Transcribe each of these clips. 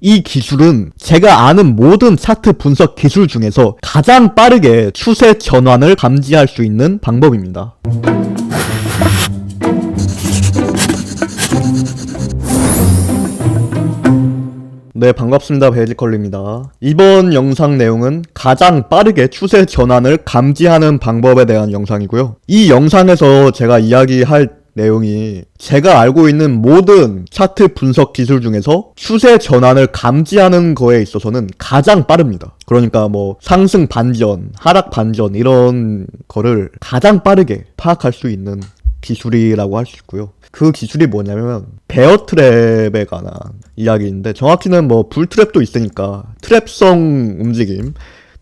이 기술은 제가 아는 모든 차트 분석 기술 중에서 가장 빠르게 추세 전환을 감지할 수 있는 방법입니다. 네, 반갑습니다. 베이지컬리입니다. 이번 영상 내용은 가장 빠르게 추세 전환을 감지하는 방법에 대한 영상이고요. 이 영상에서 제가 이야기할 내용이 제가 알고 있는 모든 차트 분석 기술 중에서 추세 전환을 감지하는 거에 있어서는 가장 빠릅니다. 그러니까 뭐 상승 반전, 하락 반전 이런 거를 가장 빠르게 파악할 수 있는 기술이라고 할 수 있고요. 그 기술이 뭐냐면 베어 트랩에 관한 이야기인데, 정확히는 뭐 불트랩도 있으니까 트랩성 움직임,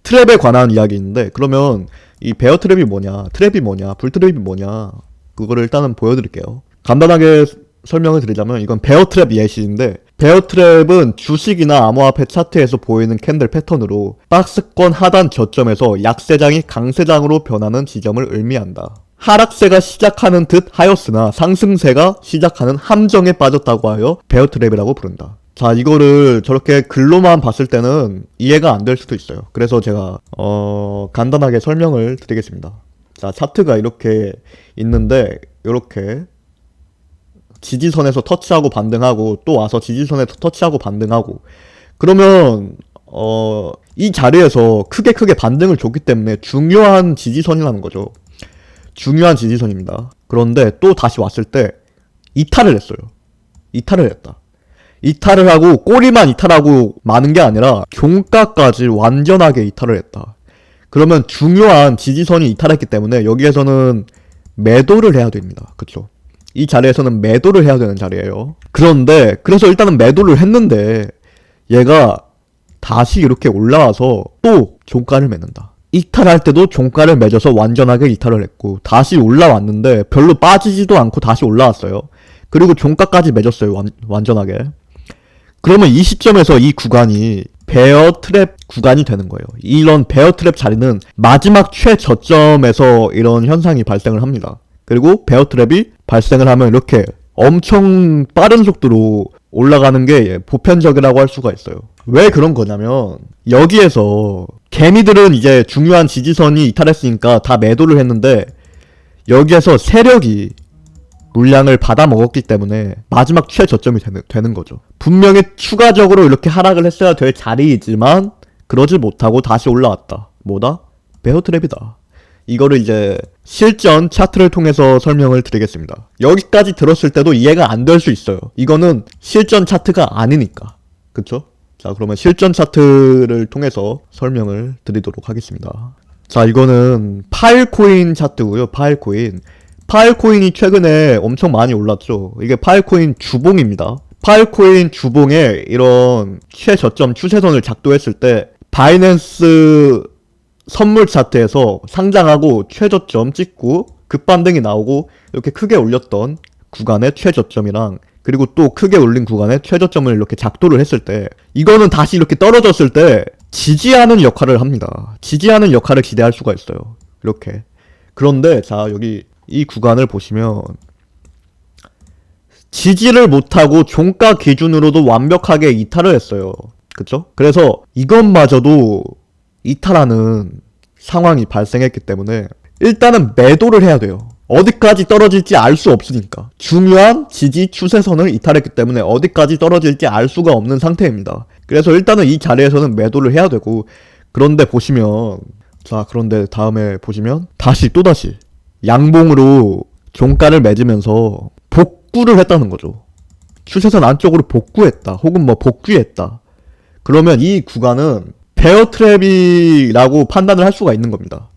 트랩에 관한 이야기인데, 그러면 이 베어 트랩이 뭐냐, 트랩이 뭐냐, 불트랩이 뭐냐, 그거를 일단은 보여드릴게요. 간단하게 설명을 드리자면 이건 베어 트랩 예시인데, 베어 트랩은 주식이나 암호화폐 차트에서 보이는 캔들 패턴으로 박스권 하단 저점에서 약세장이 강세장으로 변하는 지점을 의미한다. 하락세가 시작하는 듯 하였으나 상승세가 시작하는 함정에 빠졌다고 하여 베어 트랩이라고 부른다. 자, 이거를 저렇게 글로만 봤을 때는 이해가 안 될 수도 있어요. 그래서 제가 간단하게 설명을 드리겠습니다. 자, 차트가 이렇게 있는데, 이렇게 지지선에서 터치하고 반등하고 또 와서 지지선에서 터치하고 반등하고, 그러면 이 자리에서 크게 반등을 줬기 때문에 중요한 지지선이라는 거죠. 중요한 지지선입니다. 그런데 또 다시 왔을 때 이탈을 했어요. 이탈을 했다. 이탈을 하고 꼬리만 이탈하고 마는 게 아니라 종가까지 완전하게 이탈을 했다. 그러면 중요한 지지선이 이탈했기 때문에 여기에서는 매도를 해야 됩니다. 그쵸? 이 자리에서는 매도를 해야 되는 자리예요. 그런데 그래서 일단은 매도를 했는데 얘가 다시 이렇게 올라와서 또 종가를 맺는다. 이탈할 때도 종가를 맺어서 완전하게 이탈을 했고, 다시 올라왔는데 별로 빠지지도 않고 다시 올라왔어요. 그리고 종가까지 맺었어요. 완전하게. 그러면 이 시점에서 이 구간이 베어 트랩 구간이 되는 거예요. 이런 베어 트랩 자리는 마지막 최저점에서 이런 현상이 발생을 합니다. 그리고 베어 트랩이 발생을 하면 이렇게 엄청 빠른 속도로 올라가는 게 보편적이라고 할 수가 있어요. 왜 그런 거냐면, 여기에서 개미들은 이제 중요한 지지선이 이탈했으니까 다 매도를 했는데, 여기에서 세력이 물량을 받아 먹었기 때문에 마지막 최저점이 되는 거죠. 분명히 추가적으로 이렇게 하락을 했어야 될 자리이지만 그러지 못하고 다시 올라왔다. 뭐다? 베어 트랩이다. 이거를 이제 실전 차트를 통해서 설명을 드리겠습니다. 여기까지 들었을 때도 이해가 안 될 수 있어요. 이거는 실전 차트가 아니니까. 그쵸? 자, 그러면 실전 차트를 통해서 설명을 드리도록 하겠습니다. 자, 이거는 파일코인 차트고요. 파일코인이 최근에 엄청 많이 올랐죠. 이게 파일코인 주봉입니다. 파일코인 주봉에 이런 최저점 추세선을 작도했을 때 바이낸스 선물 차트에서 상장하고 최저점 찍고 급반등이 나오고 이렇게 크게 올렸던 구간의 최저점이랑, 그리고 또 크게 올린 구간의 최저점을 이렇게 작도를 했을 때, 이거는 다시 이렇게 떨어졌을 때 지지하는 역할을 합니다. 지지하는 역할을 기대할 수가 있어요. 이렇게. 그런데 자, 여기 이 구간을 보시면 지지를 못하고 종가 기준으로도 완벽하게 이탈을 했어요. 그쵸? 그래서 이것마저도 이탈하는 상황이 발생했기 때문에 일단은 매도를 해야 돼요. 어디까지 떨어질지 알 수 없으니까. 중요한 지지 추세선을 이탈했기 때문에 어디까지 떨어질지 알 수가 없는 상태입니다. 그래서 일단은 이 자리에서는 매도를 해야 되고, 그런데 보시면, 자, 그런데 다음에 보시면 또다시 양봉으로 종가를 맺으면서 복구를 했다는 거죠. 추세선 안쪽으로 복구했다. 혹은 뭐 복귀했다. 그러면 이 구간은 베어 트랩이라고 판단을 할 수가 있는 겁니다.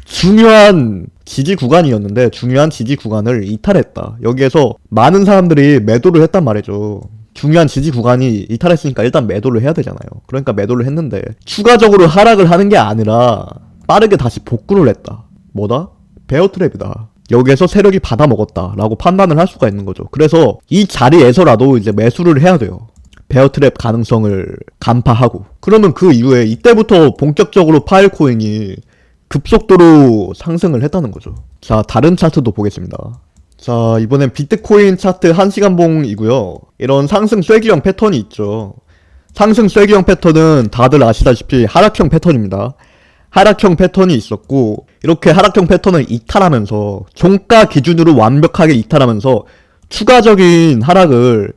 중요한 지지 구간이었는데 중요한 지지 구간을 이탈했다. 여기에서 많은 사람들이 매도를 했단 말이죠. 중요한 지지 구간이 이탈했으니까 일단 매도를 해야 되잖아요. 그러니까 매도를 했는데 추가적으로 하락을 하는 게 아니라 빠르게 다시 복구를 했다. 뭐다? 베어 트랩이다. 여기에서 세력이 받아먹었다 라고 판단을 할 수가 있는 거죠. 그래서 이 자리에서라도 이제 매수를 해야 돼요. 베어 트랩 가능성을 간파하고. 그러면 그 이후에 이때부터 본격적으로 파일코인이 급속도로 상승을 했다는 거죠. 자, 다른 차트도 보겠습니다. 자, 이번엔 비트코인 차트 1시간봉이고요. 이런 상승 쐐기형 패턴이 있죠. 상승 쐐기형 패턴은 다들 아시다시피 하락형 패턴입니다. 하락형 패턴이 있었고, 이렇게 하락형 패턴을 이탈하면서 종가 기준으로 완벽하게 이탈하면서 추가적인 하락을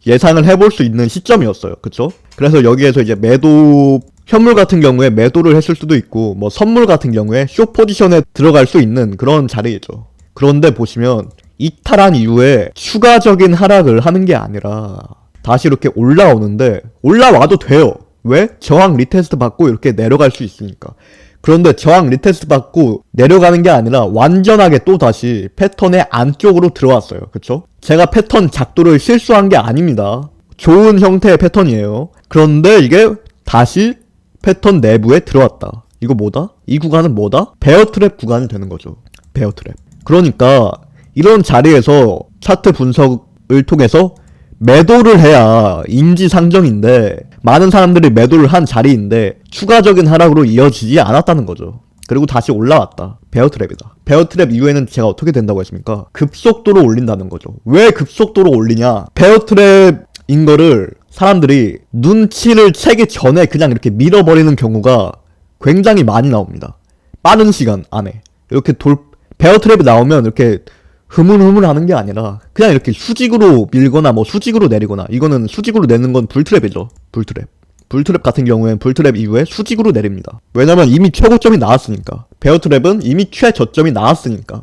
예상을 해볼 수 있는 시점이었어요. 그쵸? 그래서 여기에서 이제 매도, 현물 같은 경우에 매도를 했을 수도 있고, 뭐 선물 같은 경우에 숏 포지션에 들어갈 수 있는 그런 자리이죠. 그런데 보시면 이탈한 이후에 추가적인 하락을 하는 게 아니라 다시 이렇게 올라오는데, 올라와도 돼요. 왜? 저항 리테스트 받고 이렇게 내려갈 수 있으니까. 그런데 저항 리테스트 받고 내려가는 게 아니라 완전하게 또 다시 패턴의 안쪽으로 들어왔어요. 그쵸? 제가 패턴 작도를 실수한 게 아닙니다. 좋은 형태의 패턴이에요. 그런데 이게 다시 패턴 내부에 들어왔다. 이거 뭐다? 이 구간은 뭐다? 베어트랩 구간이 되는 거죠. 베어트랩. 그러니까 이런 자리에서 차트 분석을 통해서 매도를 해야 인지상정인데, 많은 사람들이 매도를 한 자리인데 추가적인 하락으로 이어지지 않았다는 거죠. 그리고 다시 올라왔다. 베어트랩이다. 베어트랩 이후에는 제가 어떻게 된다고 했습니까? 급속도로 올린다는 거죠. 왜 급속도로 올리냐? 베어트랩인 거를 사람들이 눈치를 채기 전에 그냥 이렇게 밀어버리는 경우가 굉장히 많이 나옵니다. 빠른 시간 안에. 이렇게 베어트랩이 나오면 이렇게 흐물흐물 하는 게 아니라 그냥 이렇게 수직으로 밀거나 뭐 수직으로 내리거나, 이거는 수직으로 내는 건 불트랩이죠. 불트랩 같은 경우엔 불트랩 이후에 수직으로 내립니다. 왜냐면 이미 최고점이 나왔으니까. 베어트랩은 이미 최저점이 나왔으니까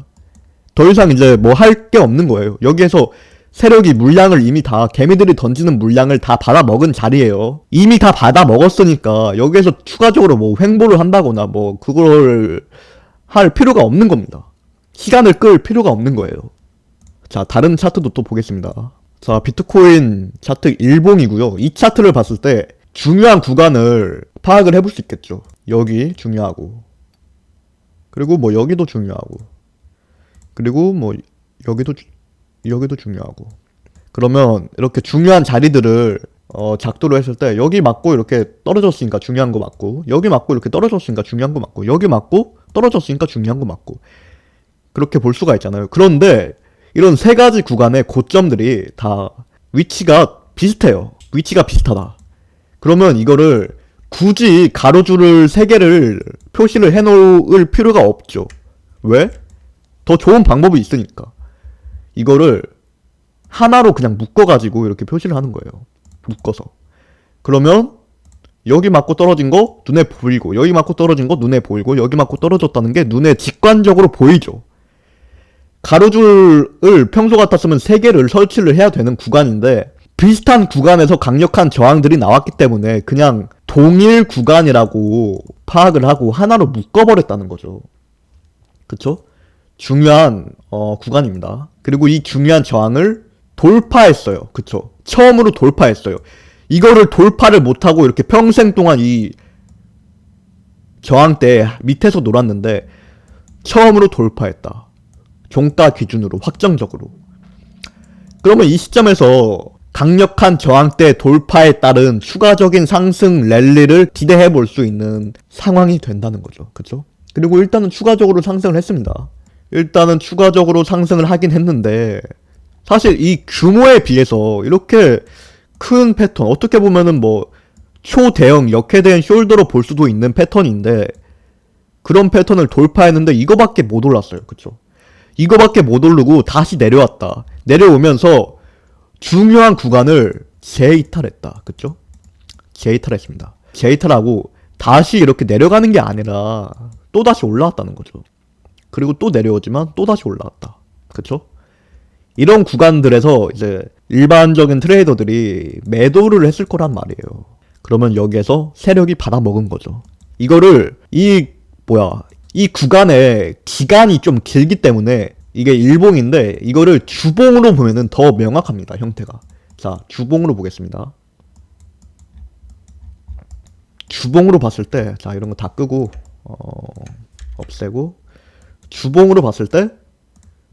더 이상 이제 뭐 할 게 없는 거예요. 여기에서 세력이 물량을 이미 다, 개미들이 던지는 물량을 다 받아먹은 자리예요. 이미 다 받아먹었으니까 여기에서 추가적으로 뭐 횡보를 한다거나 뭐 그걸 할 필요가 없는 겁니다. 시간을 끌 필요가 없는 거예요. 자, 다른 차트도 또 보겠습니다. 자, 비트코인 차트 일봉이고요. 이 차트를 봤을 때 중요한 구간을 파악을 해볼 수 있겠죠. 여기 중요하고, 그리고 뭐 여기도 중요하고, 그리고 뭐 여기도 중요하고. 그러면 이렇게 중요한 자리들을 작도를 했을 때 여기 맞고 이렇게 떨어졌으니까 중요한 거 맞고, 여기 맞고 이렇게 떨어졌으니까 중요한 거 맞고, 여기 맞고 떨어졌으니까 중요한 거 맞고, 그렇게 볼 수가 있잖아요. 그런데 이런 세 가지 구간의 고점들이 다 위치가 비슷해요. 위치가 비슷하다. 그러면 이거를 굳이 가로줄을 3개를 표시를 해놓을 필요가 없죠. 왜? 더 좋은 방법이 있으니까. 이거를 하나로 그냥 묶어가지고 이렇게 표시를 하는 거예요. 묶어서. 그러면 여기 맞고 떨어진 거 눈에 보이고, 여기 맞고 떨어진 거 눈에 보이고, 여기 맞고 떨어졌다는 게 눈에 직관적으로 보이죠. 가로줄을 평소 같았으면 3개를 설치를 해야 되는 구간인데, 비슷한 구간에서 강력한 저항들이 나왔기 때문에 그냥 동일 구간이라고 파악을 하고 하나로 묶어버렸다는 거죠. 그쵸? 중요한 구간입니다. 그리고 이 중요한 저항을 돌파했어요. 그쵸? 처음으로 돌파했어요. 이거를 돌파를 못하고 이렇게 평생 동안 이 저항대 밑에서 놀았는데 처음으로 돌파했다. 종가 기준으로 확정적으로. 그러면 이 시점에서 강력한 저항대 돌파에 따른 추가적인 상승 랠리를 기대해 볼 수 있는 상황이 된다는 거죠. 그쵸? 그리고 일단은 추가적으로 상승을 했습니다. 일단은 추가적으로 상승을 하긴 했는데, 사실 이 규모에 비해서 이렇게 큰 패턴, 어떻게 보면은 뭐 초대형 역회된 숄더로 볼 수도 있는 패턴인데, 그런 패턴을 돌파했는데 이거밖에 못 올랐어요. 그쵸? 이거밖에 못 오르고 다시 내려왔다. 내려오면서 중요한 구간을 재이탈했다. 그쵸? 재이탈했습니다. 재이탈하고 다시 이렇게 내려가는 게 아니라 또 다시 올라왔다는 거죠. 그리고 또 내려오지만 또 다시 올라왔다. 그쵸? 이런 구간들에서 이제 일반적인 트레이더들이 매도를 했을 거란 말이에요. 그러면 여기에서 세력이 받아먹은 거죠. 이거를 이 구간의 기간이 좀 길기 때문에, 이게 일봉인데 이거를 주봉으로 보면은 더 명확합니다. 형태가. 자, 주봉으로 보겠습니다. 주봉으로 봤을 때, 자, 이런 거 다 끄고 없애고, 주봉으로 봤을 때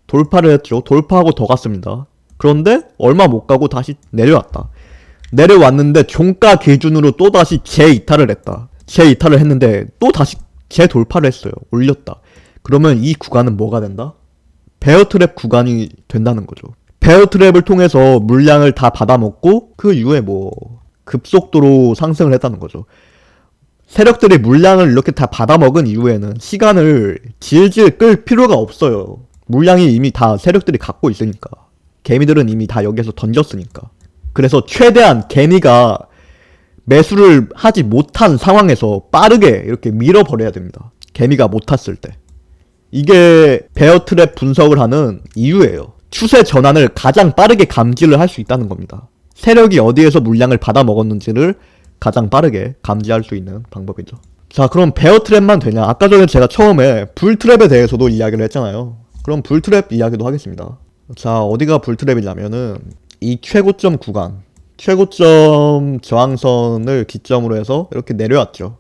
돌파를 했죠. 돌파하고 더 갔습니다. 그런데 얼마 못 가고 다시 내려왔다. 내려왔는데 종가 기준으로 또 다시 재이탈을 했다. 재이탈을 했는데 또 다시 재돌파를 했어요. 올렸다. 그러면 이 구간은 뭐가 된다? 베어트랩 구간이 된다는 거죠. 베어트랩을 통해서 물량을 다 받아먹고 그 이후에 뭐 급속도로 상승을 했다는 거죠. 세력들이 물량을 이렇게 다 받아먹은 이후에는 시간을 질질 끌 필요가 없어요. 물량이 이미 다 세력들이 갖고 있으니까. 개미들은 이미 다 여기에서 던졌으니까. 그래서 최대한 개미가 매수를 하지 못한 상황에서 빠르게 이렇게 밀어버려야 됩니다. 개미가 못 탔을 때. 이게 베어트랩 분석을 하는 이유예요. 추세 전환을 가장 빠르게 감지를 할 수 있다는 겁니다. 세력이 어디에서 물량을 받아 먹었는지를 가장 빠르게 감지할 수 있는 방법이죠. 자, 그럼 베어트랩만 되냐? 아까 전에 제가 처음에 불트랩에 대해서도 이야기를 했잖아요. 그럼 불트랩 이야기도 하겠습니다. 자, 어디가 불트랩이냐면은 이 최고점 구간, 최고점 저항선을 기점으로 해서 이렇게 내려왔죠.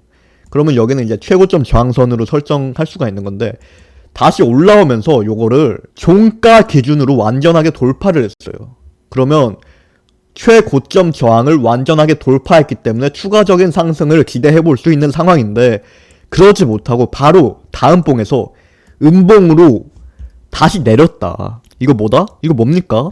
그러면 여기는 이제 최고점 저항선으로 설정할 수가 있는 건데, 다시 올라오면서 요거를 종가 기준으로 완전하게 돌파를 했어요. 그러면 최고점 저항을 완전하게 돌파했기 때문에 추가적인 상승을 기대해 볼 수 있는 상황인데, 그러지 못하고 바로 다음 봉에서 음봉으로 다시 내렸다. 이거 뭐다? 이거 뭡니까?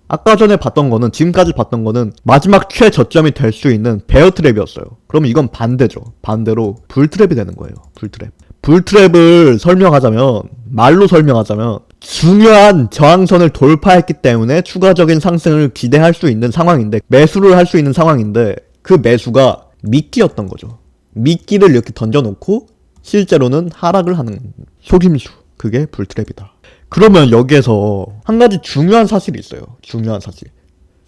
아까 전에 봤던 거는, 지금까지 봤던 거는 마지막 최저점이 될 수 있는 베어트랩이었어요. 그럼 이건 반대죠. 반대로 불트랩이 되는 거예요. 불트랩. 불트랩을 설명하자면, 말로 설명하자면, 중요한 저항선을 돌파했기 때문에 추가적인 상승을 기대할 수 있는 상황인데, 매수를 할 수 있는 상황인데, 그 매수가 미끼였던 거죠. 미끼를 이렇게 던져놓고 실제로는 하락을 하는 속임수. 그게 불트랩이다. 그러면 여기에서 한 가지 중요한 사실이 있어요. 중요한 사실.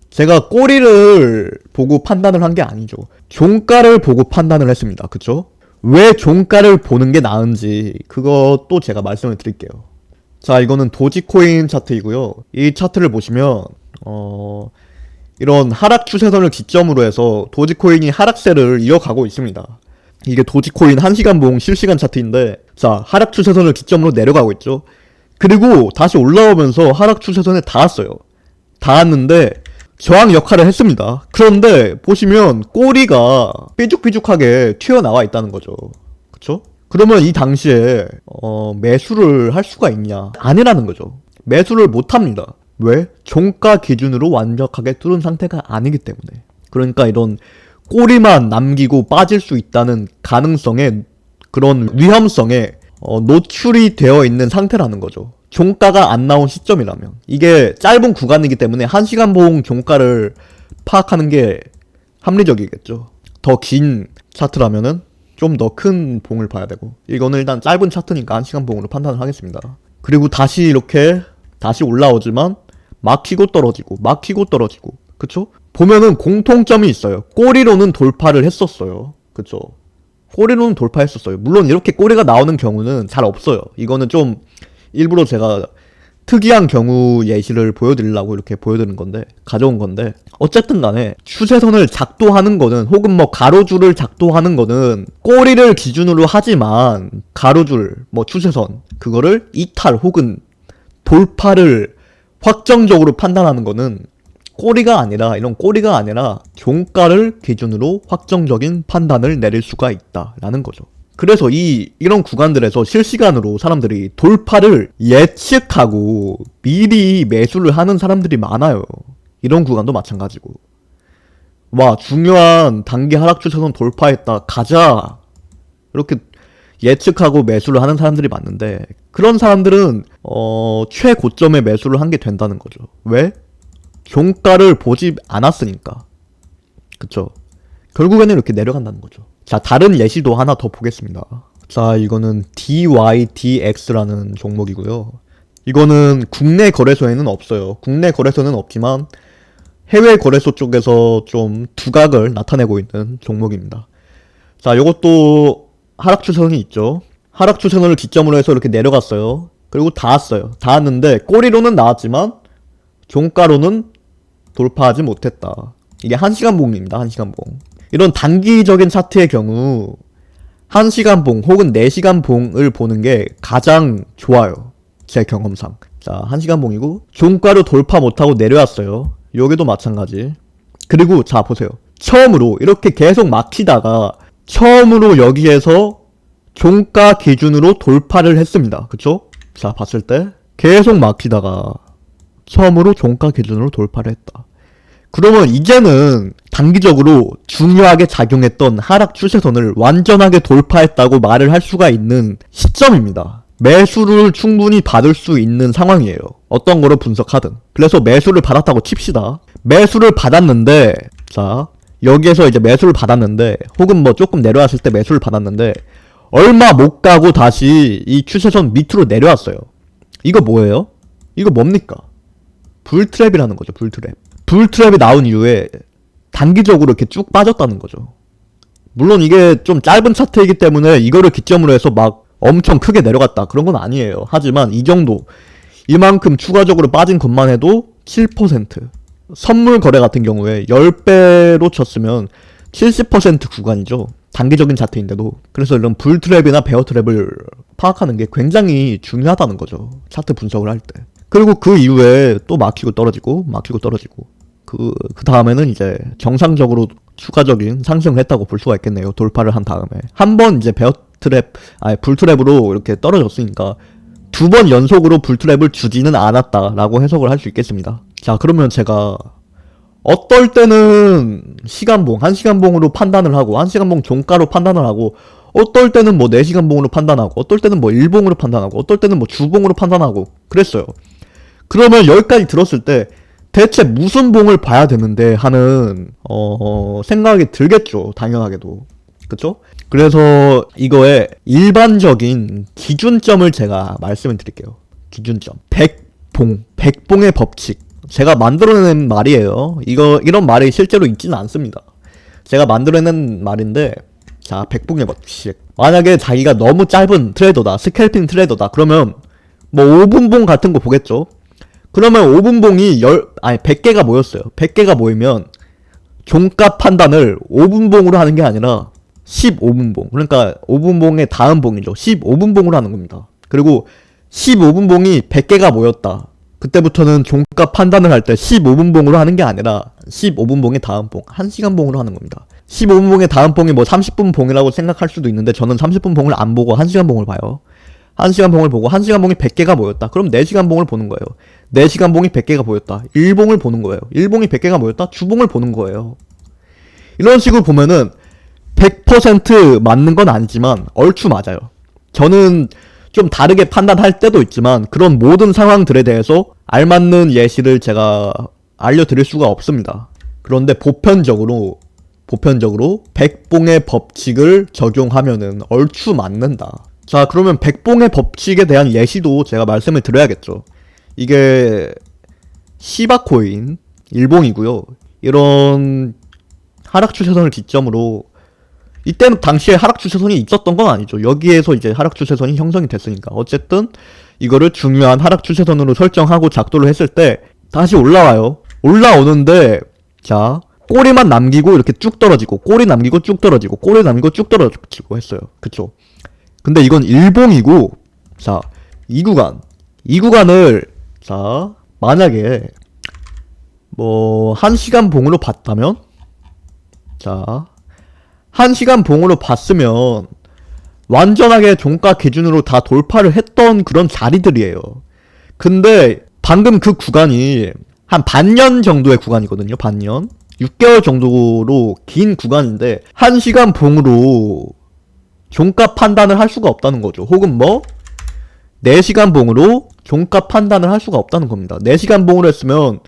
제가 꼬리를 보고 판단을 한 게 아니죠. 종가를 보고 판단을 했습니다. 그쵸? 왜 종가를 보는 게 나은지 그것도 제가 말씀을 드릴게요. 자, 이거는 도지코인 차트이고요. 이 차트를 보시면 이런 하락 추세선을 기점으로 해서 도지코인이 하락세를 이어가고 있습니다. 이게 도지코인 1시간 봉 실시간 차트인데, 자, 하락 추세선을 기점으로 내려가고 있죠. 그리고 다시 올라오면서 하락 추세선에 닿았어요. 닿았는데 저항 역할을 했습니다. 그런데 보시면 꼬리가 삐죽삐죽하게 튀어나와 있다는 거죠. 그쵸? 그러면 이 당시에 매수를 할 수가 있냐? 아니라는 거죠. 매수를 못합니다. 왜? 종가 기준으로 완벽하게 뚫은 상태가 아니기 때문에. 그러니까 이런 꼬리만 남기고 빠질 수 있다는 가능성에, 그런 위험성에 노출이 되어 있는 상태라는 거죠. 종가가 안 나온 시점이라면. 이게 짧은 구간이기 때문에 1시간 봉 종가를 파악하는 게 합리적이겠죠. 더 긴 차트라면은 좀 더 큰 봉을 봐야 되고, 이거는 일단 짧은 차트니까 1시간 봉으로 판단을 하겠습니다. 그리고 다시 이렇게 다시 올라오지만 막히고 떨어지고 막히고 떨어지고, 그쵸? 보면은 공통점이 있어요. 꼬리로는 돌파를 했었어요. 그쵸? 꼬리로는 돌파했었어요. 물론 이렇게 꼬리가 나오는 경우는 잘 없어요. 이거는 좀 일부러 제가 특이한 경우 예시를 보여드리려고 이렇게 보여드린 건데, 가져온 건데, 어쨌든 간에 추세선을 작도하는 거는, 혹은 뭐 가로줄을 작도하는 거는 꼬리를 기준으로 하지만, 가로줄, 뭐 추세선, 그거를 이탈 혹은 돌파를 확정적으로 판단하는 거는 꼬리가 아니라, 이런 꼬리가 아니라 종가를 기준으로 확정적인 판단을 내릴 수가 있다라는 거죠. 그래서 이런 구간들에서 실시간으로 사람들이 돌파를 예측하고 미리 매수를 하는 사람들이 많아요. 이런 구간도 마찬가지고. 와, 중요한 단기 하락 추세선 돌파했다, 가자, 이렇게 예측하고 매수를 하는 사람들이 많은데, 그런 사람들은 최고점에 매수를 한 게 된다는 거죠. 왜? 종가를 보지 않았으니까. 그쵸? 결국에는 이렇게 내려간다는 거죠. 자, 다른 예시도 하나 더 보겠습니다. 자, 이거는 DYDX라는 종목이고요. 이거는 국내 거래소에는 없어요. 국내 거래소는 없지만 해외 거래소 쪽에서 좀 두각을 나타내고 있는 종목입니다. 자, 이것도 하락 추세선이 있죠. 하락 추세선을 기점으로 해서 이렇게 내려갔어요. 그리고 닿았어요. 닿았는데 꼬리로는 나왔지만 종가로는 돌파하지 못했다. 이게 1시간 봉입니다. 1시간 봉. 이런 단기적인 차트의 경우 1시간 봉 혹은 4시간 봉을 보는 게 가장 좋아요. 제 경험상. 자, 1시간 봉이고 종가로 돌파 못하고 내려왔어요. 여기도 마찬가지. 그리고 자, 보세요. 처음으로 이렇게 계속 막히다가 처음으로 여기에서 종가 기준으로 돌파를 했습니다. 그쵸? 자, 봤을 때 계속 막히다가 처음으로 종가 기준으로 돌파를 했다. 그러면 이제는 단기적으로 중요하게 작용했던 하락 추세선을 완전하게 돌파했다고 말을 할 수가 있는 시점입니다. 매수를 충분히 받을 수 있는 상황이에요. 어떤 거로 분석하든. 그래서 매수를 받았다고 칩시다. 매수를 받았는데, 자, 여기에서 이제 매수를 받았는데, 혹은 뭐 조금 내려왔을 때 매수를 받았는데, 얼마 못 가고 다시 이 추세선 밑으로 내려왔어요. 이거 뭐예요? 이거 뭡니까? 불트랩이라는 거죠, 불트랩. 불트랩이 나온 이후에 단기적으로 이렇게 쭉 빠졌다는 거죠. 물론 이게 좀 짧은 차트이기 때문에 이거를 기점으로 해서 막 엄청 크게 내려갔다 그런 건 아니에요. 하지만 이 정도, 이만큼 추가적으로 빠진 것만 해도 7%. 선물 거래 같은 경우에 10배로 쳤으면 70% 구간이죠. 단기적인 차트인데도. 그래서 이런 불트랩이나 베어트랩을 파악하는 게 굉장히 중요하다는 거죠. 차트 분석을 할 때. 그리고 그 이후에 또 막히고 떨어지고 그 다음에는 이제 정상적으로 추가적인 상승을 했다고 볼 수가 있겠네요. 돌파를 한 다음에. 한 번 이제 불트랩으로 이렇게 떨어졌으니까 2번 연속으로 불트랩을 주지는 않았다라고 해석을 할 수 있겠습니다. 자, 그러면 제가 어떨 때는 시간봉, 1시간봉으로 판단을 하고 1시간봉 종가로 판단을 하고 어떨 때는 뭐 4시간봉으로 판단하고 어떨 때는 뭐 일봉으로 판단하고 어떨 때는 뭐 주봉으로 판단하고 그랬어요. 그러면 여기까지 들었을 때 대체 무슨 봉을 봐야 되는데 하는 생각이 들겠죠. 당연하게도. 그쵸? 그래서 이거의 일반적인 기준점을 제가 말씀을 드릴게요. 기준점. 백봉의 법칙. 제가 만들어낸 말이에요. 이런 말이 실제로 있지는 않습니다. 제가 만들어낸 말인데, 자, 백봉의 법칙. 만약에 자기가 너무 짧은 트레이더다, 스캘핑 트레이더다, 그러면 뭐 5분봉 같은 거 보겠죠? 그러면 5분봉이 100개가 모였어요. 100개가 모이면 종가 판단을 5분봉으로 하는 게 아니라 15분봉. 그러니까 5분봉의 다음 봉이죠. 15분봉으로 하는 겁니다. 그리고 15분봉이 100개가 모였다. 그때부터는 종가 판단을 할 때 15분봉으로 하는 게 아니라 15분봉의 다음 봉, 1시간봉으로 하는 겁니다. 15분봉의 다음 봉이 뭐 30분 봉이라고 생각할 수도 있는데 저는 30분 봉을 안 보고 1시간 봉을 봐요. 1시간 봉을 보고 1시간 봉이 100개가 모였다. 그럼 4시간 봉을 보는 거예요. 4시간 봉이 100개가 모였다. 1봉을 보는 거예요. 1봉이 100개가 모였다. 주봉을 보는 거예요. 이런 식으로 보면은 100% 맞는 건 아니지만 얼추 맞아요. 저는 좀 다르게 판단할 때도 있지만 그런 모든 상황들에 대해서 알맞는 예시를 제가 알려드릴 수가 없습니다. 그런데 보편적으로 백봉의 법칙을 적용하면은 얼추 맞는다. 자, 그러면 백봉의 법칙에 대한 예시도 제가 말씀을 드려야겠죠. 이게 시바코인 일봉이고요. 이런 하락 추세선을 기점으로 이때는 당시에 하락 추세선이 있었던 건 아니죠. 여기에서 이제 하락 추세선이 형성이 됐으니까. 어쨌든 이거를 중요한 하락 추세선으로 설정하고 작도를 했을 때 다시 올라와요. 올라오는데 자, 꼬리만 남기고 이렇게 쭉 떨어지고 꼬리 남기고 쭉 떨어지고 꼬리 남기고 쭉 떨어지고 했어요. 그쵸? 근데 이건 일봉이고, 자, 이 구간을, 자, 만약에, 뭐, 1시간 봉으로 봤다면, 자, 1시간 봉으로 봤으면, 완전하게 종가 기준으로 다 돌파를 했던 그런 자리들이에요. 근데, 방금 그 구간이, 한 반년 정도의 구간이거든요, 반년. 6개월 정도로 긴 구간인데, 1시간 봉으로, 종가 판단을 할 수가 없다는 거죠. 혹은 뭐 4시간 봉으로 종가 판단을 할 수가 없다는 겁니다. 4시간 봉으로 했으면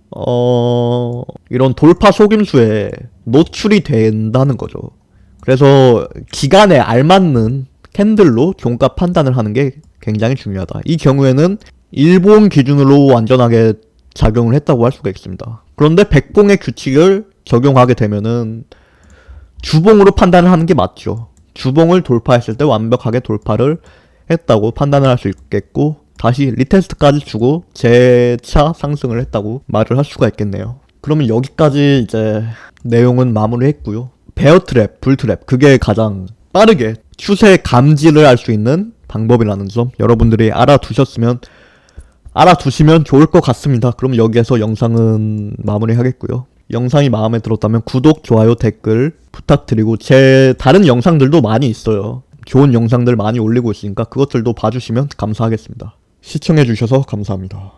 이런 돌파 속임수에 노출이 된다는 거죠. 그래서 기간에 알맞는 캔들로 종가 판단을 하는 게 굉장히 중요하다. 이 경우에는 일봉 기준으로 완전하게 작용을 했다고 할 수가 있습니다. 그런데 백봉의 규칙을 적용하게 되면은 주봉으로 판단을 하는 게 맞죠. 주봉을 돌파했을 때 완벽하게 돌파를 했다고 판단을 할 수 있겠고 다시 리테스트까지 주고 재차 상승을 했다고 말을 할 수가 있겠네요. 그러면 여기까지 이제 내용은 마무리했고요. 베어트랩, 불트랩 그게 가장 빠르게 추세 감지를 할 수 있는 방법이라는 점 여러분들이 알아두시면 좋을 것 같습니다. 그럼 여기에서 영상은 마무리하겠고요. 영상이 마음에 들었다면 구독, 좋아요, 댓글 부탁드리고 제 다른 영상들도 많이 있어요. 좋은 영상들 많이 올리고 있으니까 그것들도 봐주시면 감사하겠습니다. 시청해주셔서 감사합니다.